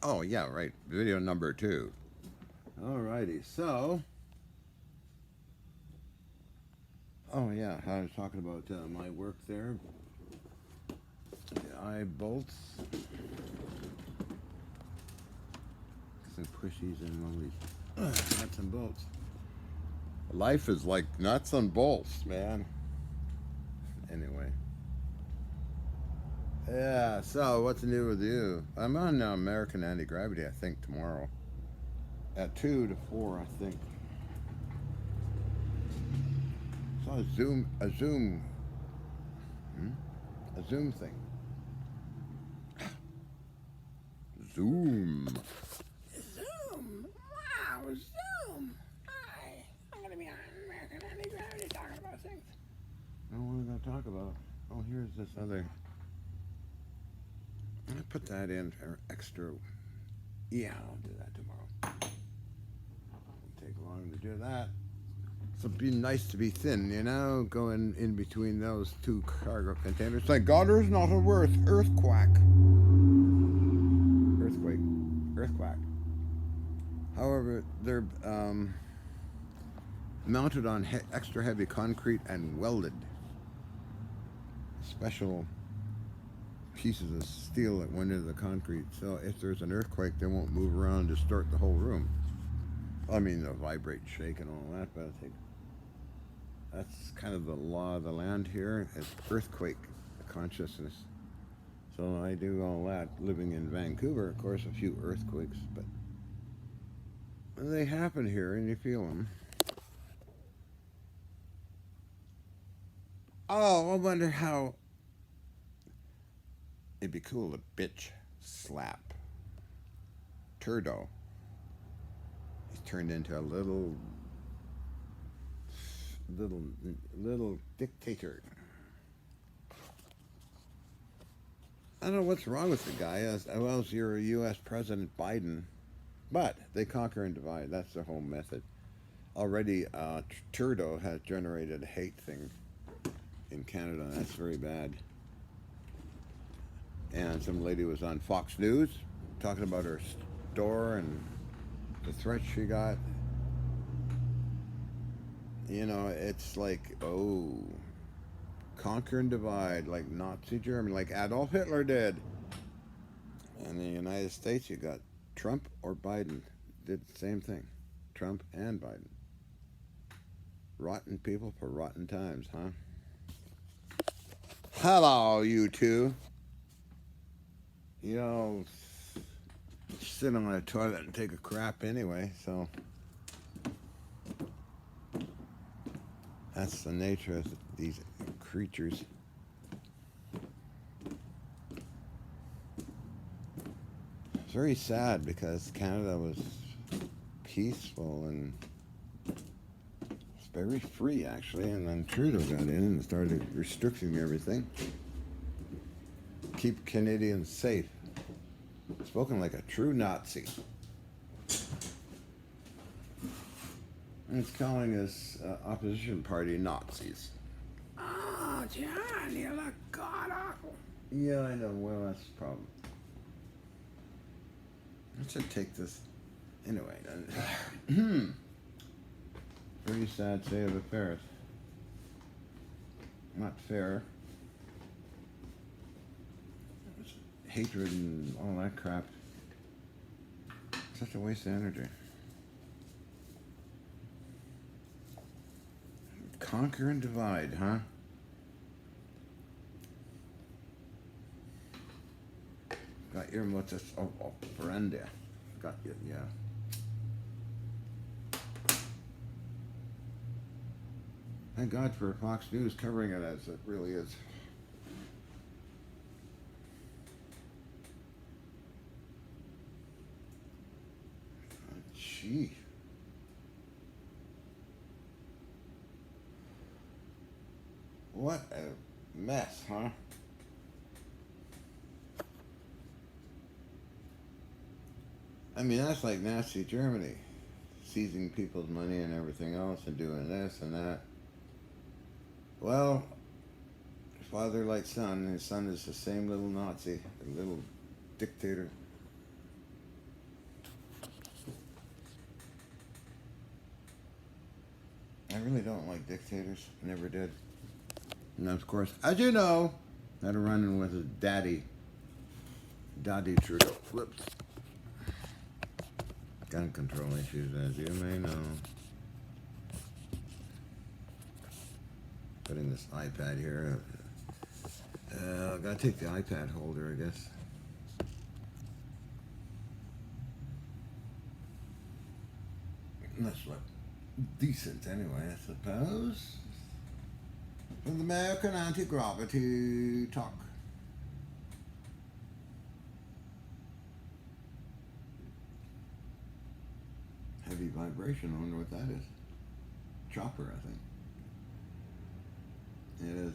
Oh, yeah, right. Video number 2. Alrighty, so. Oh, yeah, I was talking about my work there. The eye bolts. Some pushies and all these nuts and bolts. Life is like nuts and bolts, man. Anyway. Yeah, so what's new with you? I'm on American Anti-Gravity, I think, tomorrow. At 2 to 4, I think. Saw hmm? a Zoom thing. Zoom. Zoom! Wow, Zoom! Hi, I'm gonna be on American Anti-Gravity talking about things. Oh, what are we going to talk about? Oh, here's this other. I'm going to put that in for extra. Yeah, I'll do that tomorrow. Won't take long to do that. So it'd be nice to be thin, you know, going in between those two cargo containers. Thank God there's not a earthquake. Earthquake. However, they're mounted on extra heavy concrete and welded. Special pieces of steel that went into the concrete. So if there's an earthquake, they won't move around and distort the whole room. I mean, they'll vibrate, shake, and all that, but I think that's kind of the law of the land here. It's earthquake consciousness. So I do all that. Living in Vancouver, of course, a few earthquakes, but they happen here and you feel them. Oh, I wonder how it'd be cool to bitch slap Turdo. He's turned into a little dictator. I don't know what's wrong with the guy. Well, you're a U.S. President Biden, but they conquer and divide. That's the whole method. Already, Trudeau has generated a hate thing in Canada. That's very bad. And some lady was on Fox News talking about her store and the threats she got. You know, it's like, oh, conquer and divide, like Nazi Germany, like Adolf Hitler did. And in the United States, you got Trump or Biden. Did the same thing. Trump and Biden. Rotten people for rotten times, huh? Hello, you two. You know, sit on a toilet and take a crap anyway, so that's the nature of these creatures. It's very sad because Canada was peaceful and very free, actually, and then Trudeau got in and started restricting everything. Keep Canadians safe. Spoken like a true Nazi. And it's calling us opposition party Nazis. Oh, John, you look god awful. Yeah, I know. Well, that's the problem. I should take this. Anyway, very sad state of affairs. Not fair. Hatred and all that crap. Such a waste of energy. Conquer and divide, huh? Got your muchas. Oh, Brenda. Got you, yeah. Thank God for Fox News covering it as it really is. Gee. What a mess, huh? I mean, that's like Nazi Germany, seizing people's money and everything else and doing this and that. Well, father like son, his son is the same little Nazi, a little dictator. I really don't like dictators. Never did. And of course, as you know, I had a run-in with his daddy Trudeau. Whoops. Gun control issues, as you may know. Putting this iPad here. I gotta take the iPad holder, I guess. That's what decent, anyway, I suppose. With American anti-gravity talk. Heavy vibration. I wonder what that is. Chopper, I think. It is.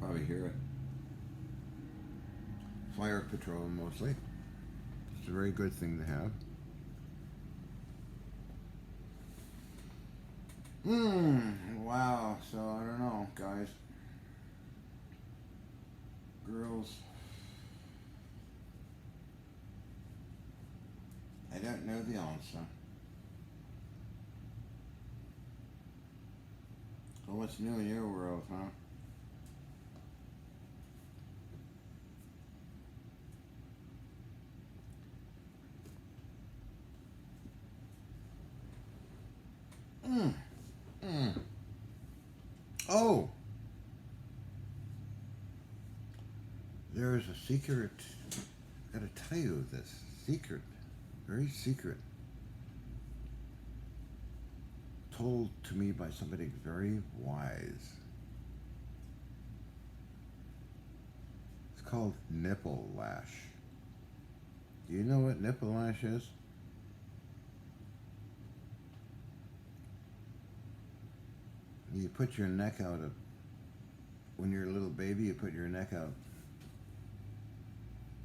Probably hear it. Fire patrol, mostly. It's a very good thing to have. Wow. So, I don't know, guys. Girls. I don't know the answer. So what's new in your world, huh? Oh! There's a secret. I gotta tell you this. Secret. Very secret. Told to me by somebody very wise. It's called nipple lash. Do you know what nipple lash is? You put your neck out when you're a little baby, you put your neck out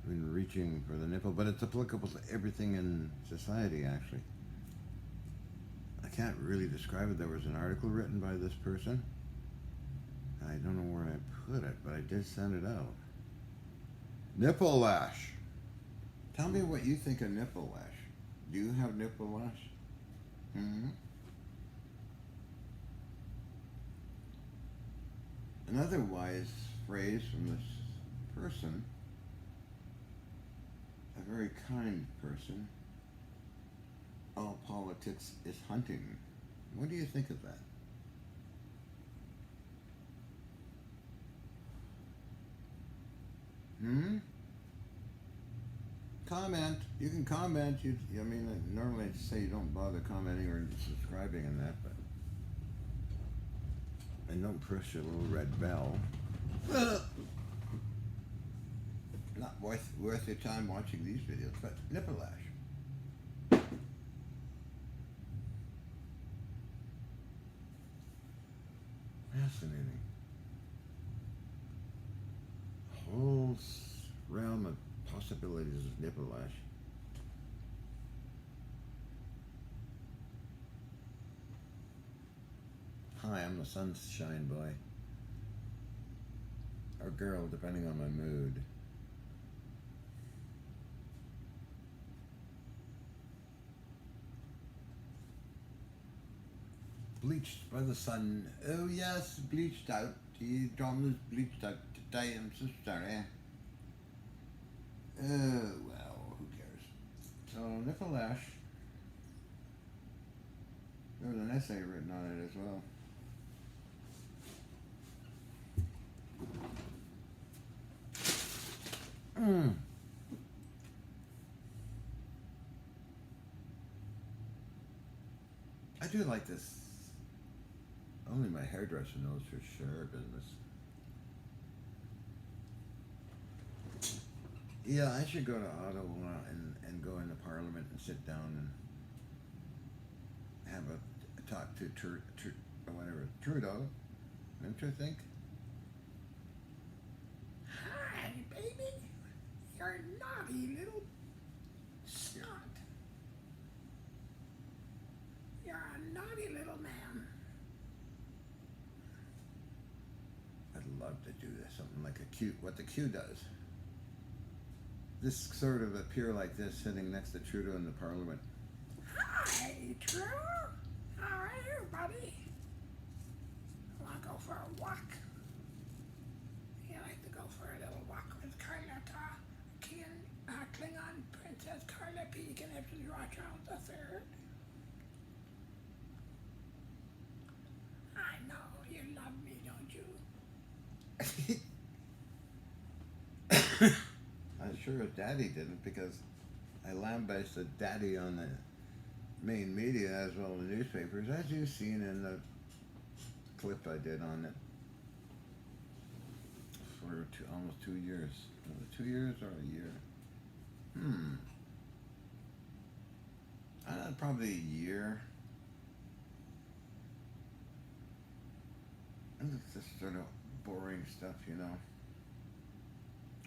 when reaching for the nipple, but it's applicable to everything in society, actually. I can't really describe it. There was an article written by this person. I don't know where I put it, but I did send it out. Nipple lash. Tell me what you think of nipple lash. Do you have nipple lash? Another wise phrase from this person, a very kind person: all politics is hunting. What do you think of that? Comment. You can comment. I mean, normally I'd say you don't bother commenting or subscribing and that, but. And don't push your little red bell. Not worth your time watching these videos, but nipple lash. Fascinating. Whole realm of possibilities of nipple lash. Hi, I'm the sunshine boy. Or girl, depending on my mood. Bleached by the sun. Oh yes, bleached out. John was bleached out today. I'm so sorry. Oh well, who cares? So nipple lash. There was an essay written on it as well. I do like this. Only my hairdresser knows for sure business. Yeah, I should go to Ottawa and go into Parliament and sit down and have a talk to Trudeau. Don't you think? Hi, baby. You're naughty little snot. You're a naughty little man. I'd love to do this, something like what the Q does. This sort of appear like this, sitting next to Trudeau in the Parliament. Hi, Drew. Alright, buddy. Wanna go for a walk? You like to go for a little walk with Carlotta, Klingon Princess Carla Pekin after Rothschild III. I know you love me, don't you? I'm sure Daddy didn't, because I lambasted Daddy on the main media as well as the newspapers, as you've seen in the clip I did on it for almost 2 years. Was it 2 years or a year? Probably a year. And it's just sort of boring stuff, you know.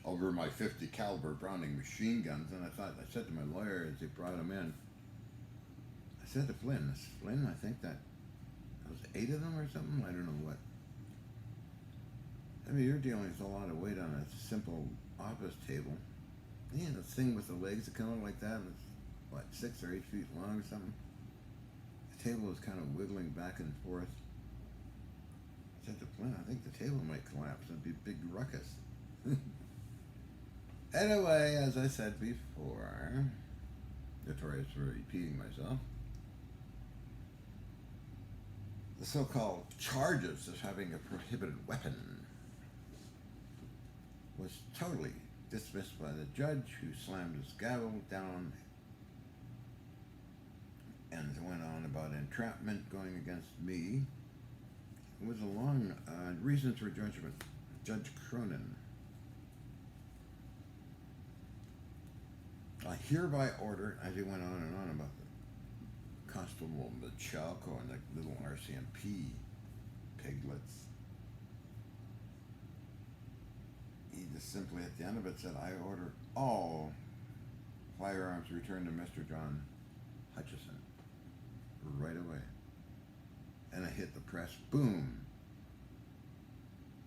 Over my 50 caliber Browning machine guns, and I said to my lawyer as he brought them in, I said to Flynn, I think that was 8 of them or something, I don't know what. I mean, you're dealing with a lot of weight on a simple office table. Yeah, the thing with the legs that come out like that, and it's, what, 6 or 8 feet long or something? The table was kind of wiggling back and forth. I said to Flynn, I think the table might collapse. It'd be a big ruckus. Anyway, as I said before, notorious for repeating myself, the so-called charges of having a prohibited weapon was totally dismissed by the judge, who slammed his gavel down and went on about entrapment going against me. It was a long reasons for judgment. Judge Cronin. I hereby order, as he went on and on about the Constable Machalco and the little RCMP piglets, he just simply at the end of it said, I order all firearms returned to Mr. John Hutchison right away. And I hit the press, boom.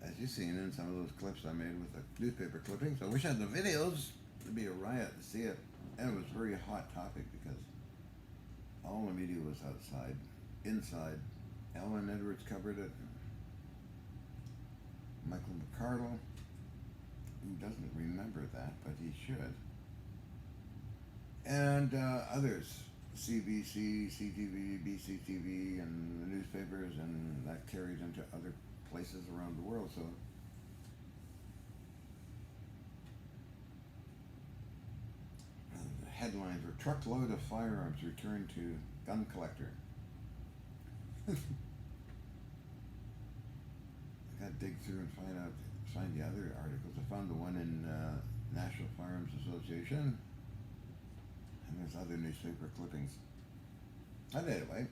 As you've seen in some of those clips I made with the newspaper clippings. I wish I had the videos. It'd be a riot to see it. And it was a very hot topic because all the media was outside. Inside, Ellen Edwards covered it. Michael McCardle, who doesn't remember that, but he should. And others, CBC, CTV, BCTV, and the newspapers, and that carried into other places around the world. So the headlines were, truckload of firearms returned to gun collector. I gotta dig through and find the other articles. I found the one in National Firearms Association, and there's other newspaper clippings. But anyway,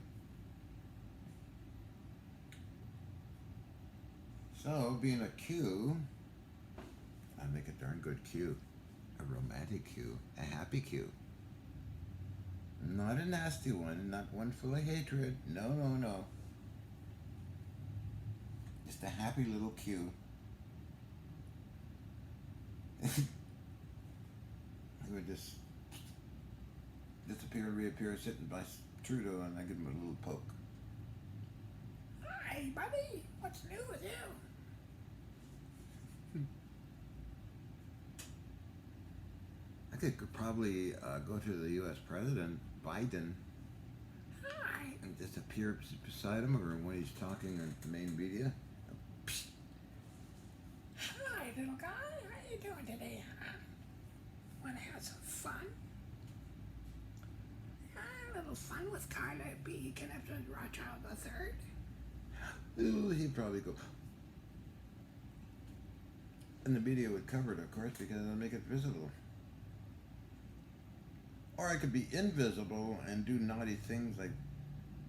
so being a Q, I make a darn good Q, a romantic Q, a happy Q. Not a nasty one, not one full of hatred. No, no, no. Just a happy little Q. He would just disappear, reappear, sitting by Trudeau, and I give him a little poke. Hi, buddy. What's new with you? I could probably go to the U.S. President, Biden, Hi. and just appear beside him, or when he's talking on the main media. Hi, little guy. How you doing today, huh? Want to have some fun? A little fun with Carla B. Connected with Rothschild III. Ooh, he'd probably go. And the media would cover it, of course, because it'll make it visible. Or I could be invisible and do naughty things like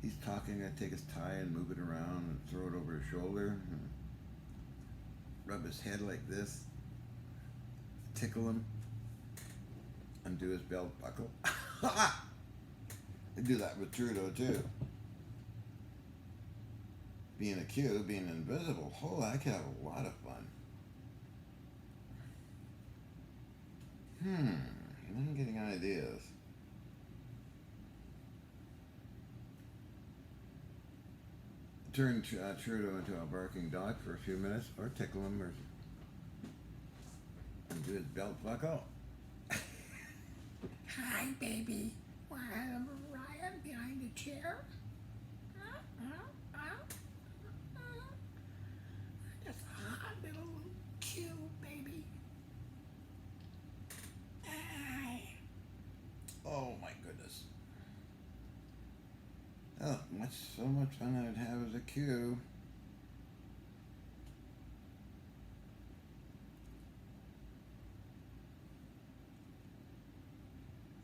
he's talking, I'd take his tie and move it around and throw it over his shoulder, and rub his head like this, tickle him, undo his belt buckle. I'd do that with Trudeau too. Being a Q, being invisible, I could have a lot of fun. I'm getting ideas. turn Trudeau into a barking dog for a few minutes, or tickle him, or and do his belt buckle. Hi, baby. Want to have a riot behind the chair? Just a hot little cute baby. Hi. Oh my goodness. Oh, so much fun I'd have as a Q.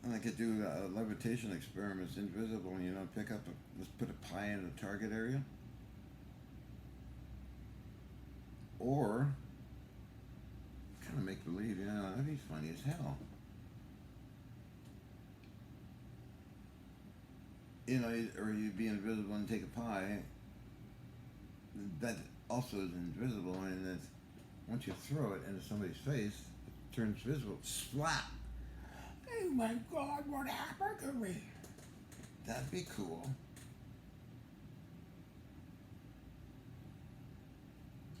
And I could do levitation experiments, invisible, pick up, let's put a pie in a target area. Or, kind of make believe, that'd be funny as hell. Or you'd be invisible and take a pie. That also is invisible, and it's, once you throw it into somebody's face, it turns visible. Splat! Oh my God, what happened to me? That'd be cool.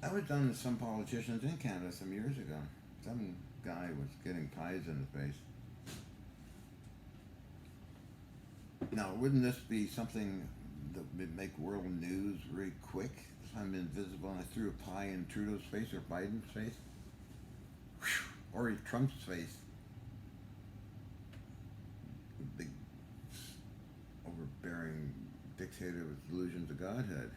That was done to some politicians in Canada some years ago. Some guy was getting pies in the face. Now, wouldn't this be something that would make world news very quick? If I'm invisible and I threw a pie in Trudeau's face or Biden's face? Or Trump's face? The big, overbearing dictator with delusions of godhead.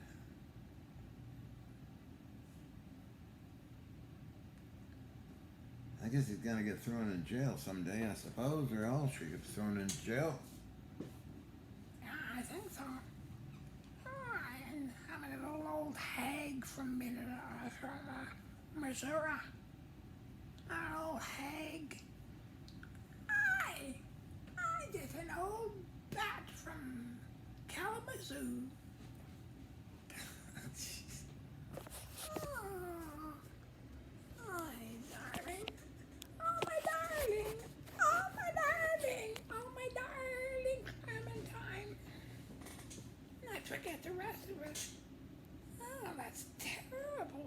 I guess he's gonna get thrown in jail someday, I suppose, or else he gets thrown in jail. Yeah, I think so. And I'm a little old hag from Missouri. An old hag. I just an old bat from Kalamazoo. Oh, darling. Oh, my darling. Oh, my darling. Oh, my darling. I'm in time. And I forget the rest of it. Oh, that's terrible.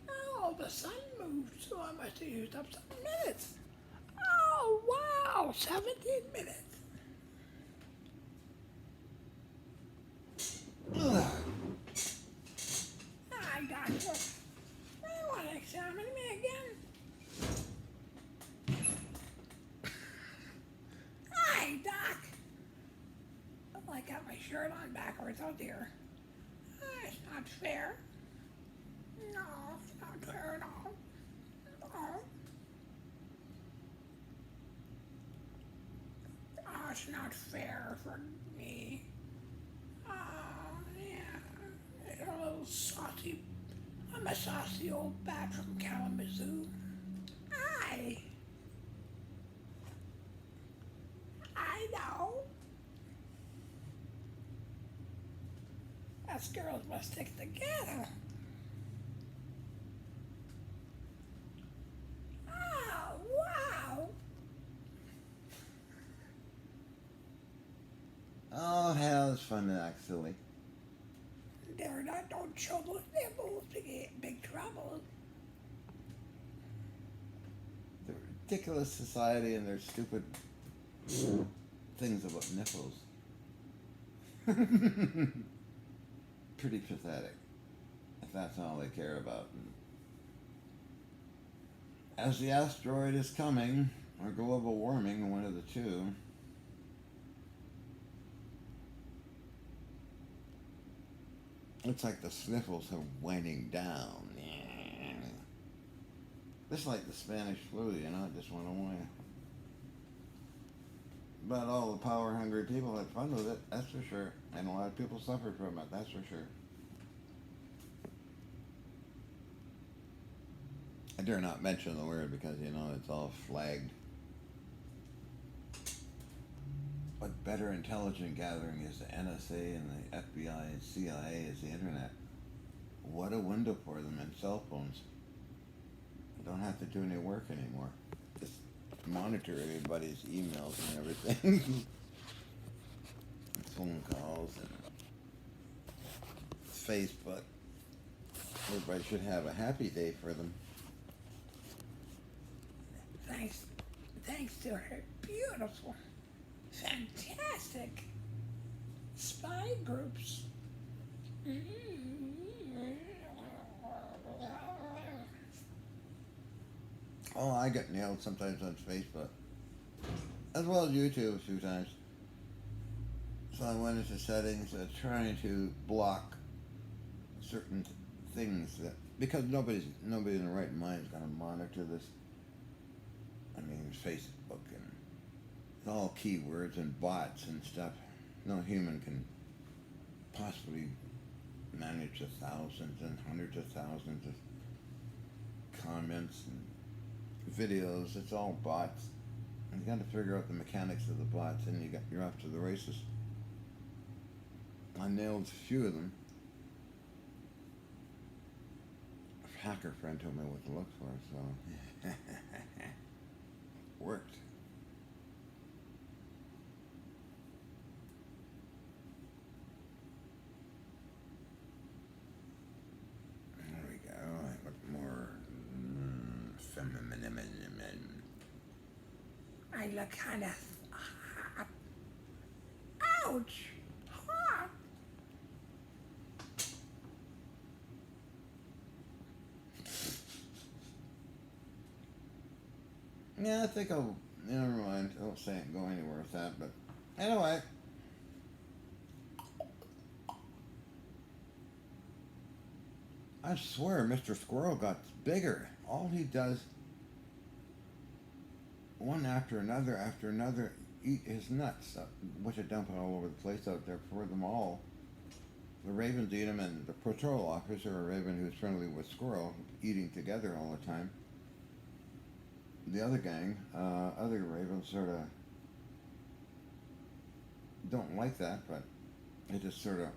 Oh, the sun moved, so I must have used up some minutes. Oh, wow, 17 minutes. Ugh. Hi, doctor. You want to examine me again? Hi, Doc. Oh, I got my shirt on backwards. Oh, dear. It's not fair. No, it's not fair at all. No. Oh, it's not fair for me. Oh, yeah. It's a little saucy. I'm a saucy old bat from Kalamazoo. Hi. I know. Us girls must stick together. Oh, wow. Oh, hell, it's fun to act silly. They're not, don't show those nipples to get in big trouble. The ridiculous society and their stupid things about nipples. Pretty pathetic, if that's all they care about. As the asteroid is coming, or global warming, one of the two, looks like the sniffles are winding down. Just like the Spanish flu, it just went away. But all the power-hungry people had fun with it, that's for sure. And a lot of people suffered from it, that's for sure. I dare not mention the word because, it's all flagged. But better intelligence gathering is the NSA and the FBI and CIA is the internet. What a window for them, and cell phones. You don't have to do any work anymore. Just monitor everybody's emails and everything. And phone calls and Facebook. Everybody should have a happy day for them. Thanks to her beautiful, fantastic spy groups. Oh, I get nailed sometimes on Facebook, as well as YouTube a few times. So I went into settings trying to block certain things that, because nobody in the right mind is going to monitor this. I mean, Facebook, and it's all keywords and bots and stuff. No human can possibly manage the thousands and hundreds of thousands of comments and videos. It's all bots. And you got to figure out the mechanics of the bots, and you're off to the races. I nailed a few of them. A hacker friend told me what to look for, so worked. There we go. I look more feminine. I look kind of hot. Ouch! Hot! Yeah, I think I'll. Never mind. I won't go anywhere with that. But anyway, I swear, Mr. Squirrel got bigger. All he does, one after another, eat his nuts, which I dump all over the place out there for them all. The ravens eat him, and the patrol officer, a raven who's friendly with Squirrel, eating together all the time. The other gang, other ravens sort of don't like that, but it just sort of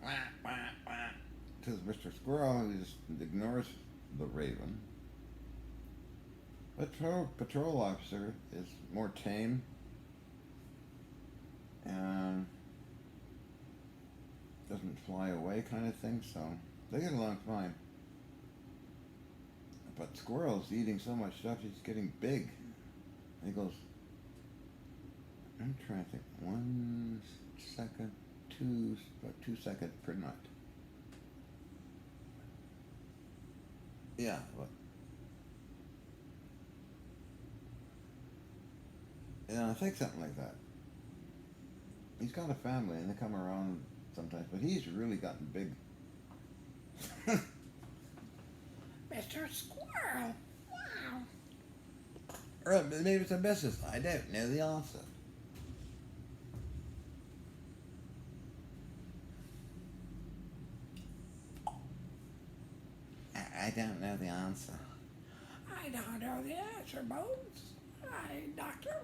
to Mr. Squirrel, he just ignores the raven. But patrol officer is more tame and doesn't fly away kind of thing, so they get along fine. But Squirrel's eating so much stuff, he's getting big. And he goes, I'm trying to think, 1 second, about 2 seconds per nut. Yeah, but yeah, I think something like that. He's got a family and they come around sometimes, but he's really gotten big. Mr. Squirrel! Wow! Or maybe it's a business. I don't know the answer. I don't know the answer. I don't know the answer, Bones. Hi, Doctor.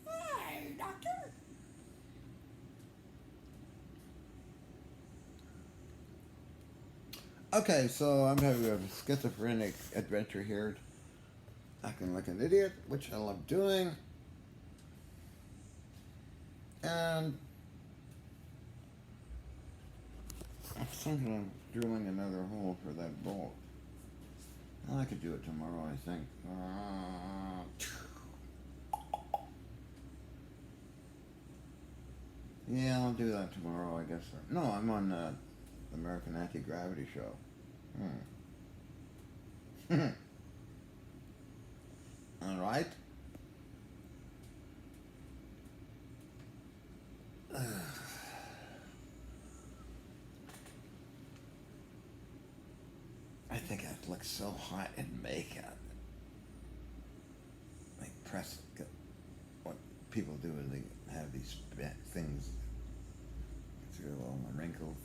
Hi, Doctor. Okay, so I'm having a schizophrenic adventure here. Acting like an idiot, which I love doing. And I'm thinking of drilling another hole for that bolt. Well, I could do it tomorrow, I think. Yeah, I'll do that tomorrow, I guess. No, I'm on the American Anti-Gravity Show. All right. I think I'd look so hot in makeup. Like what people do is they have these things through all the wrinkles.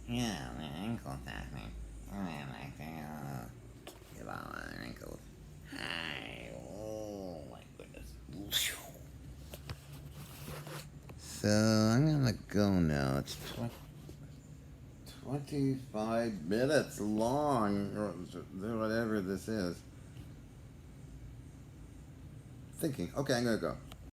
Yeah, the wrinkles happening. I like to get all the wrinkles. Hi. Oh my goodness. So I'm gonna go now. It's 25 minutes long, or whatever this is. Thinking. Okay, I'm gonna go.